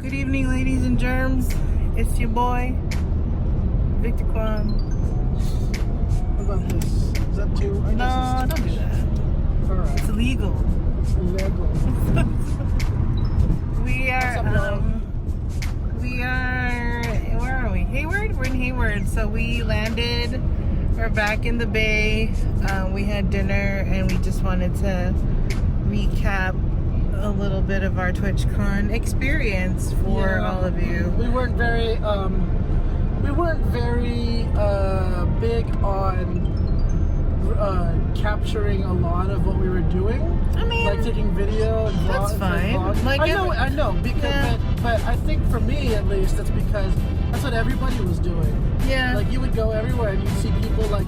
Good evening, ladies and germs. It's your boy, Victor Kwan. What about this? Is that too? No, don't do that. Alright. It's illegal. Illegal. Where are we? Hayward? We're in Hayward. So we landed. We're back in the Bay. We had dinner and we just wanted to recap a little bit of our TwitchCon experience for all of you. We weren't very big on capturing a lot of what we were doing. I mean, like taking video and that's fine. Like I know, because but I think for me at least, it's because that's what everybody was doing. Yeah. Like you would go everywhere and you'd see people like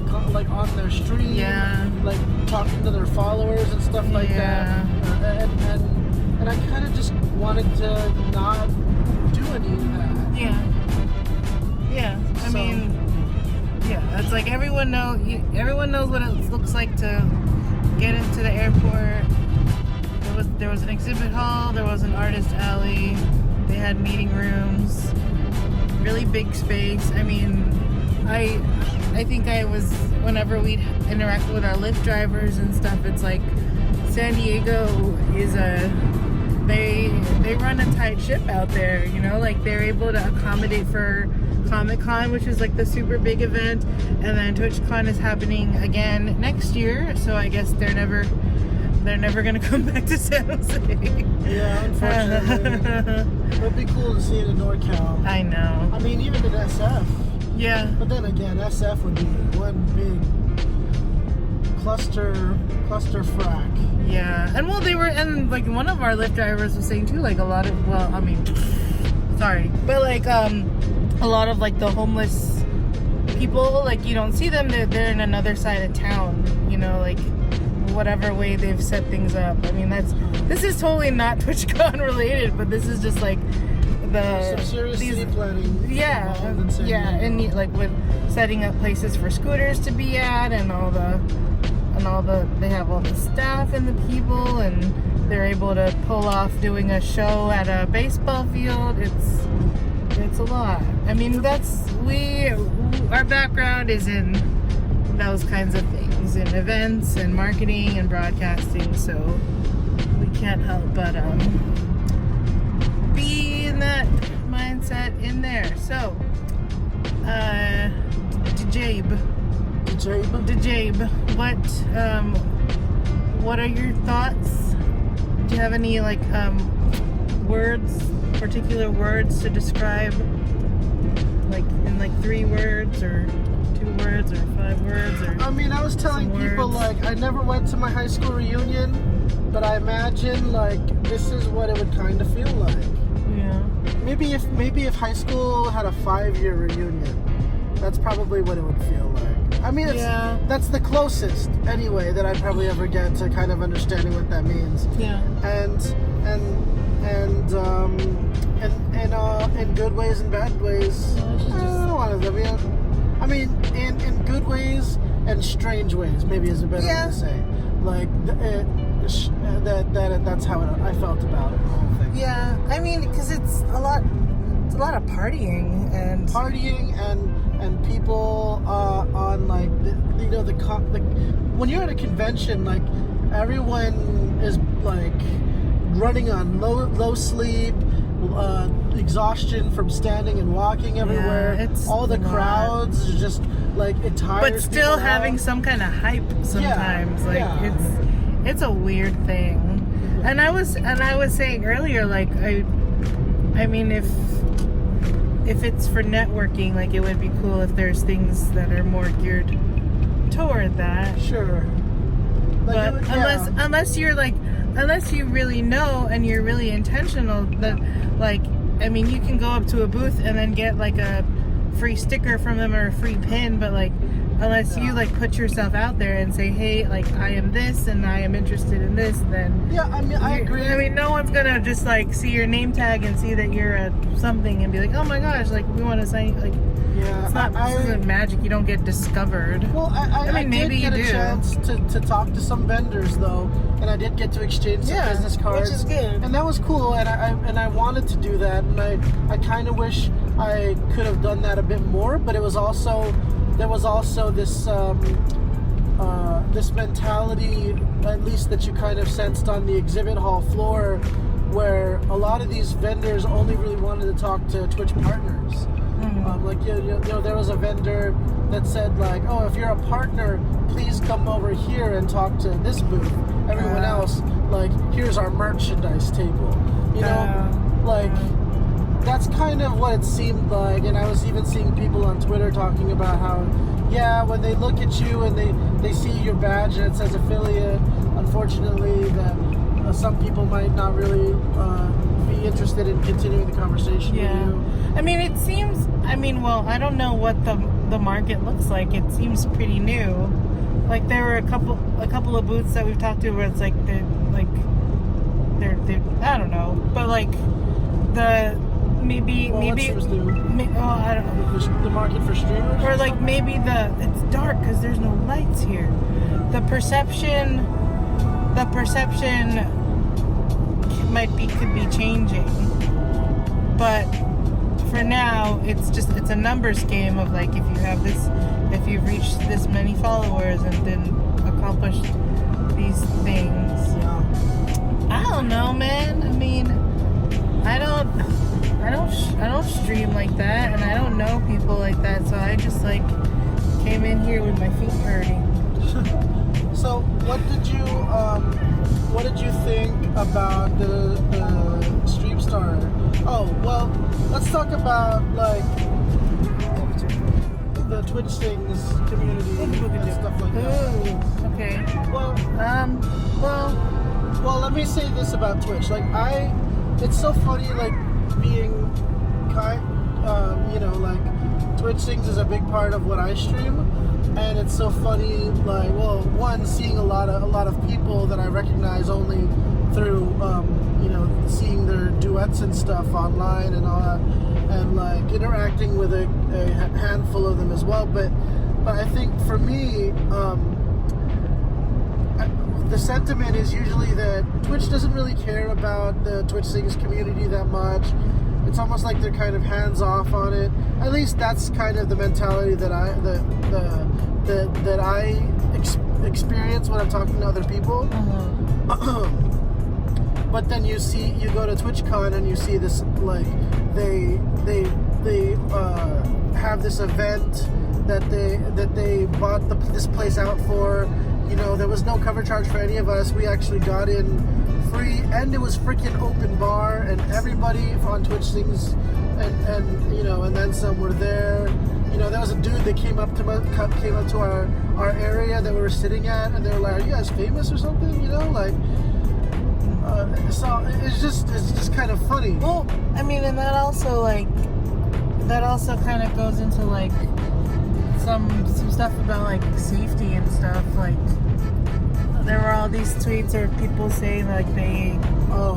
on their stream, like talking to their followers and stuff like that. And I kind of just wanted to not do any of that. Yeah. I mean, it's like everyone knows what it looks like to get into the airport. There was an exhibit hall, there was an artist alley, they had meeting rooms, really big space. I mean, I think whenever we'd interact with our Lyft drivers and stuff, it's like San Diego is they run a tight ship out there, you know, like they're able to accommodate for Comic-Con, which is like the super big event, and then TwitchCon is happening again next year, so I guess they're never gonna come back to San Jose. Yeah, unfortunately. It would be cool to see it in NorCal. I know. I mean, even in SF. Yeah. But then again, SF would be one big cluster frack. Yeah, and like one of our Lyft drivers was saying too, like a lot of, a lot of like the homeless people, like you don't see them, they're in another side of town, you know, like whatever way they've set things up. I mean, this is totally not TwitchCon related, but this is just like some serious city planning. Yeah, and like with setting up places for scooters to be at, and they have all the staff and the people, and they're able to pull off doing a show at a baseball field. It's a lot. I mean, our background is in those kinds of things, in events and marketing and broadcasting, so we can't help but be in that mindset in there. So Jabe, what are your thoughts? Do you have any particular words to describe, like in like 3 words or 2 words or 5 words? Or I mean, I was telling people like I never went to my high school reunion, but I imagine like this is what it would kind of feel like. Yeah. Maybe if high school had a 5-year reunion, that's probably what it would feel like. I mean, that's the closest anyway that I'd probably ever get to kind of understanding what that means. Yeah. And in good ways and bad ways. I mean, in good ways and strange ways, maybe is a better way to say. Like that's how I felt about it, the whole thing. Yeah, I mean, because it's a lot of partying and people on like when you're at a convention, like everyone is like running on low sleep, exhaustion from standing and walking everywhere. It's all the crowds are just like it tires. But still having some kind of hype sometimes. It's a weird thing. And I was saying earlier, like I mean, if it's for networking, like it would be cool if there's things that are more geared toward that. Sure. But unless you really know and you're really intentional, that like, I mean, you can go up to a booth and then get like a free sticker from them or a free pin, but like unless you like put yourself out there and say, hey, like I am this and I am interested in this, then yeah, I mean, I agree. I mean, no one's gonna just like see your name tag and see that you're at something and be like, oh my gosh, like we want to sign. Like, yeah, it's not. This isn't magic. You don't get discovered. Well, I mean, maybe did get a chance to talk to some vendors though, and I did get to exchange some business cards, which is good, and that was cool. And I wanted to do that, and I kind of wish I could have done that a bit more. But there was also this this mentality, at least that you kind of sensed on the exhibit hall floor, where a lot of these vendors only really wanted to talk to Twitch partners. Like you know, there was a vendor that said like, oh, if you're a partner, please come over here and talk to this booth. Everyone else, like, here's our merchandise table. You know, like that's kind of what it seemed like. And I was even seeing people on Twitter talking about how, yeah, when they look at you and they see your badge and it says affiliate, unfortunately, that some people might not really be interested in continuing the conversation with you. I mean, it seems. I mean, well, I don't know what the market looks like. It seems pretty new. Like there were a couple of booths that we've talked to where it's like they're I don't know, but like maybe I don't know, the market for streamers, or like maybe it's dark because there's no lights here. The perception could be changing, but for now it's a numbers game of like, if you've reached this many followers and then accomplished these things. I don't know, man. I mean, I don't stream like that, and I don't know people like that, so I just like came in here with my feet hurting. So what did you think about the Stream Starter? Oh, well, let's talk about like the Twitch Sings community and stuff like that. Ooh, okay. Well, let me say this about Twitch. Like, it's so funny, like, being you know, like, Twitch Sings is a big part of what I stream, and it's so funny, like, well, one, seeing a lot of people that I recognize only through, you know, seeing their duets and stuff online and all that, and like interacting with a handful of them as well. But I think for me, the sentiment is usually that Twitch doesn't really care about the Twitch Sings community that much. It's almost like they're kind of hands off on it. At least that's kind of the mentality that I experience when I'm talking to other people. But then you go to TwitchCon and you see this, like, they have this event that they bought this place out for. You know, there was no cover charge for any of us. We actually got in free, and it was freaking open bar, and everybody on Twitch Sings and you know, and then some were there. You know, there was a dude that came up to our area that we were sitting at, and they were like, "Are you guys famous or something?" You know, like. So it's just kind of funny. Well, I mean, and that also kind of goes into like some stuff about like safety and stuff. Like there were all these tweets or people saying like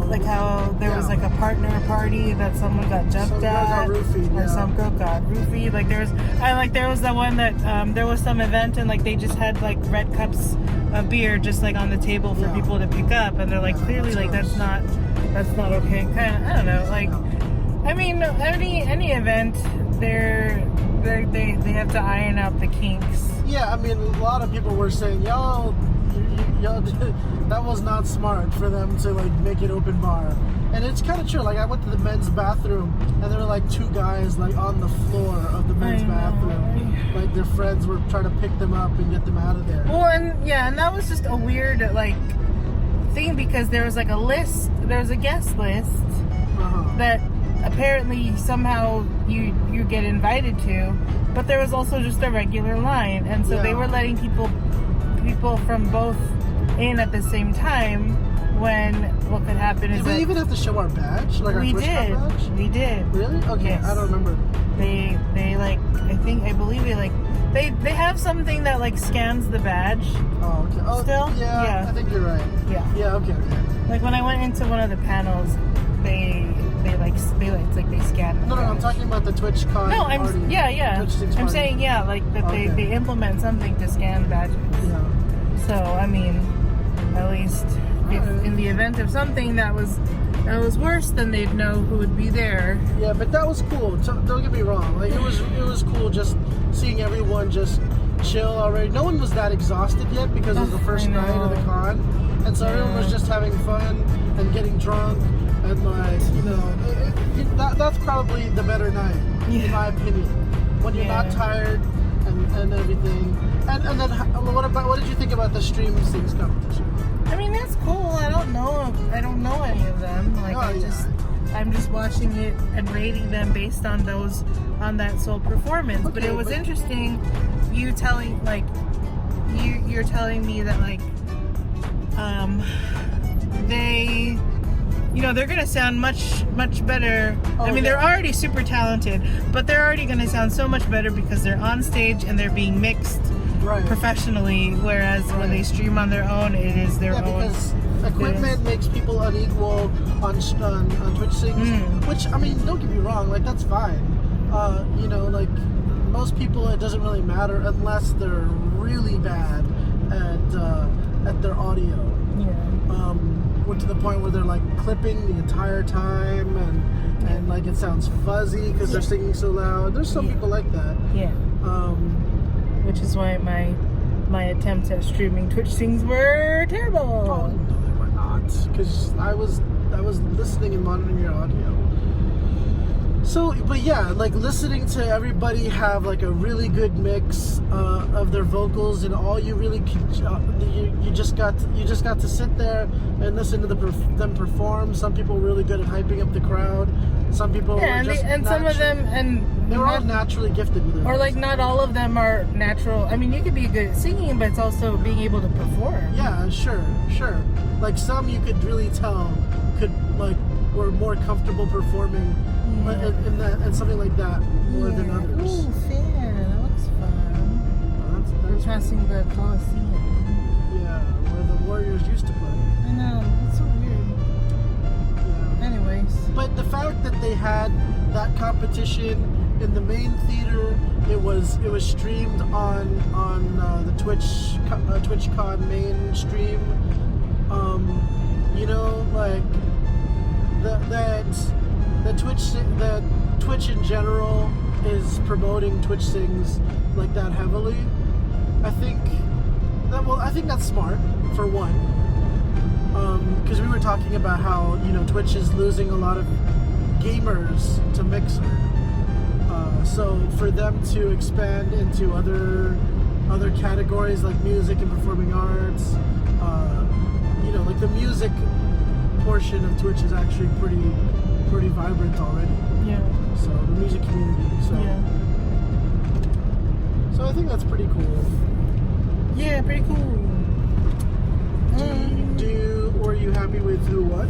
like how there was like a partner party that someone got jumped at, or some girl got roofied. Like there was the one that there was some event and like they just had like red cups of beer just like on the table for people to pick up, and they're like clearly like that's not okay. Kind of, I don't know. Like, I mean, any event, they have to iron out the kinks. Yeah, I mean, a lot of people were saying, y'all, that was not smart for them to like make it open bar. And it's kind of true. Like, I went to the men's bathroom, and there were like two guys like on the floor of the men's bathroom. Like their friends were trying to pick them up and get them out of there. Well, and that was just a weird like thing, because there was like a list. There was a guest list that apparently somehow you get invited to, but there was also just a regular line, and so they were letting people from both in at the same time. When what could happen is did we even have to show our badge? Like our TwitchCon badge? We did. Really? Okay, yes. I don't remember. They like, I believe they They have something that like scans the badge. Oh, okay. Oh, Still? Yeah, Yeah. I think you're right. Yeah. Yeah, okay. Like when I went into one of the panels, they it's like they scan. The No, badge. I'm talking about the TwitchCon. No, party. yeah. Twitch Sings I'm party. saying like that Okay. they implement something to scan badges. Yeah. So I mean, at least if, Alright. in the event of something that was worse, then they'd know who would be there. Yeah, but that was cool. Don't get me wrong. Like it was cool just seeing everyone just chill already. No one was that exhausted yet because it was the first I know. night of the con, and so everyone was just having fun and getting drunk and like that's probably the better night in my opinion. When you're not tired and everything. And then what did you think about the Stream Sings competition? I mean, that's cool. I don't know any of them. Like I'm just watching it and rating them based on that sole performance. Okay, but it was interesting you telling you're telling me that like they they're gonna sound much better. I mean, they're already super talented, but they're already gonna sound so much better because they're on stage and they're being mixed professionally. Whereas when they stream on their own, it is their own. Because equipment makes people unequal on Twitch Sings, which I mean, don't get me wrong, like that's fine. Like most people, it doesn't really matter unless they're really bad at their audio. To the point where they're like clipping the entire time and like it sounds fuzzy because they're singing so loud. There's some people like that. Yeah. Which is why my attempts at streaming Twitch Sings were terrible. Oh, no, they were not. Because I was listening and monitoring your audio. So, but yeah, like listening to everybody have like a really good mix of their vocals, and all you really you just got to sit there and listen to them perform. Some people were really good at hyping up the crowd. Some people were just some of them they were all naturally gifted with it. Or like not all of them are natural. I mean, you could be good at singing, but it's also being able to perform. Yeah, sure. Like some you could really tell were more comfortable performing and something like that more than others. Ooh, fair. That looks fun. We're passing the Coliseum. Yeah, where the Warriors used to play. I know. It's so weird. Yeah. Anyways. But the fact that they had that competition in the main theater, it was streamed on the TwitchCon main stream. The Twitch in general is promoting Twitch Sings like that heavily. I think that's smart for one. Because we were talking about how Twitch is losing a lot of gamers to Mixer. So for them to expand into other categories like music and performing arts, like the music portion of Twitch is actually pretty vibrant already. Yeah. So the music community. So I think that's pretty cool. Yeah, pretty cool. Were you happy with who won?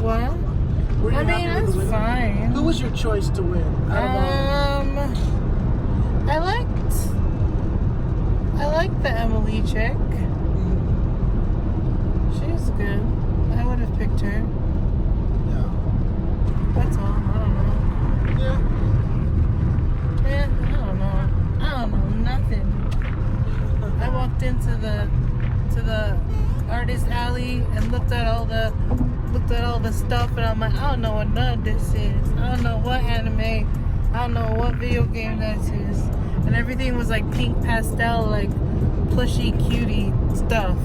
Well, I mean, that's fine. Who was your choice to win? I liked the Emily chick. She was good. I would have picked her. Yeah. That's all. I don't know. Yeah. I don't know nothing. I walked into the artist alley and looked at all the stuff, and I'm like, I don't know what none of this is. I don't know what anime. I don't know what video game this is. And everything was like pink pastel, like plushy cutie stuff.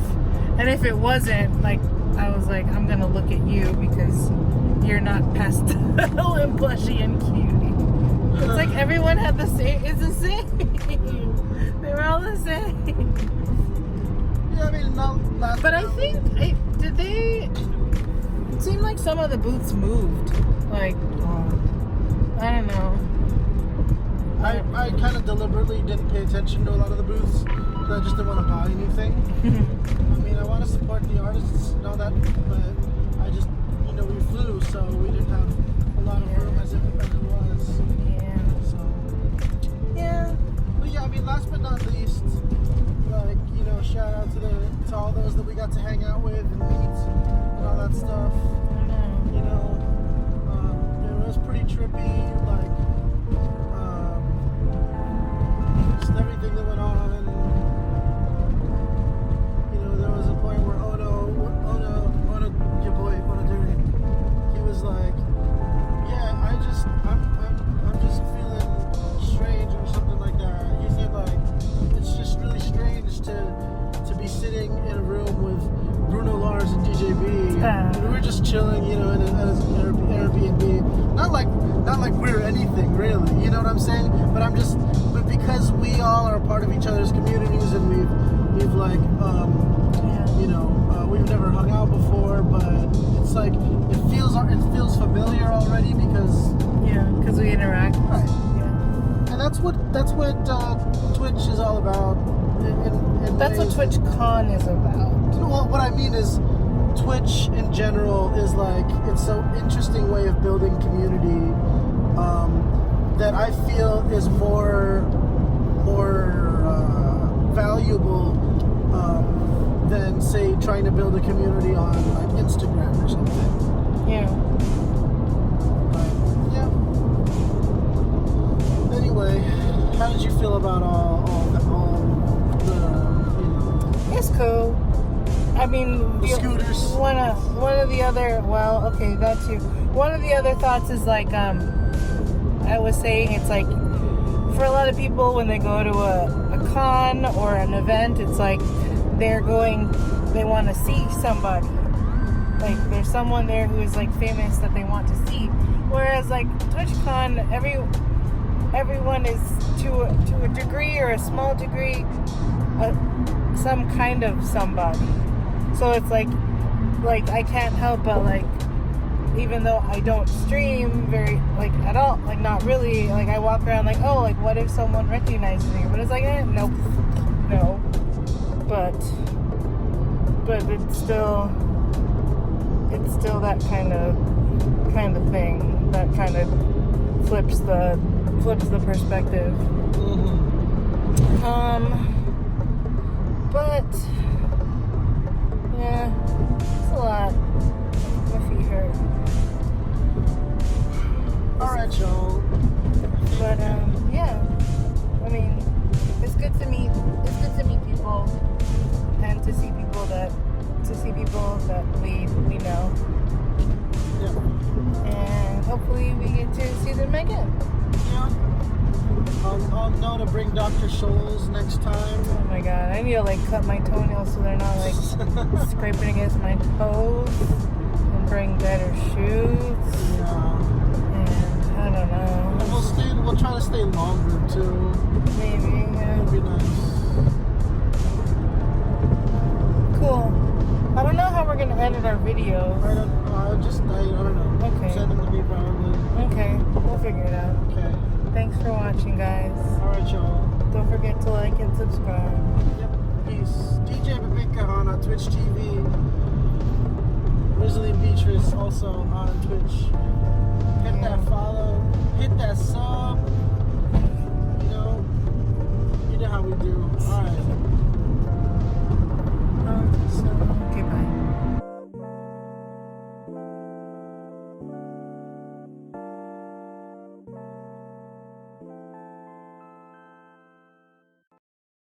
And if it wasn't, like, I was like, I'm gonna look at you because you're not pastel and plushy and cutie. It's like everyone had the same. It's the same. They were all the same. Yeah, I mean, but I think did they? It seemed like some of the booths moved. Like, I don't know. I kind of deliberately didn't pay attention to a lot of the booths because I just didn't want to buy anything. I mean, I want to support the artists and all that, but I just, we flew, so we didn't have a lot of room as it was. Yeah. So. Yeah. But yeah, I mean, last but not trippy, like just everything that went on. You know, there was a point where Ono, your boy Ono Duri, he was like, "Yeah, I'm just feeling strange" or something like that. He said like, it's just really strange to be sitting in a room with Bruno Mars and DJ B. And we were just chilling, you know, at an Airbnb. Not like we're anything really, you know what I'm saying? But because we all are part of each other's communities, and we've like, you know, we've never hung out before, but it's like it feels familiar already because we interact. Right. Yeah. And that's what Twitch is all about. That's what TwitchCon is about. Well, what I mean is, Twitch in general is like, it's an interesting way of building community that I feel is more valuable than, say, trying to build a community on like Instagram or something. Yeah. Yeah. Anyway, how did you feel about all the you know? It's cool. I mean, The scooters. One of the other, well, okay, that too. One of the other thoughts is like, I was saying, it's like, for a lot of people, when they go to a con or an event, it's like they want to see somebody. Like, there's someone there who is like famous that they want to see. Whereas like TwitchCon, everyone is to a degree or a small degree, some kind of somebody. So it's like I can't help but like, even though I don't stream very like at all, like not really, like I walk around like, oh, like what if someone recognizes me? But it's like, nope, no. But it's still that kind of thing that kind of flips the perspective. Mm-hmm. But yeah, it's a lot. My feet hurt. All right, y'all. But yeah, I mean, it's good to meet people and to see people that we know. Yeah. And hopefully we get to see them again. Yeah. I'll know to bring Dr. Scholl's next time. Oh my god, I need to like cut my toenails so they're not like scraping against my toes, and bring better shoes. Yeah. And I don't know. And we'll try to stay longer too. Maybe, yeah. It'd be nice. Cool. I don't know how we're gonna edit our videos. I don't know. Okay. Send them to me probably. Okay, we'll figure it out. Okay. Thanks for watching, guys. Alright, y'all. Don't forget to like and subscribe. Yep. Peace. DJ Babika on Twitch TV. Grizzly and Beatrice also on Twitch. Hit that follow. Hit that sub. You know how we do. Alright. Okay, bye.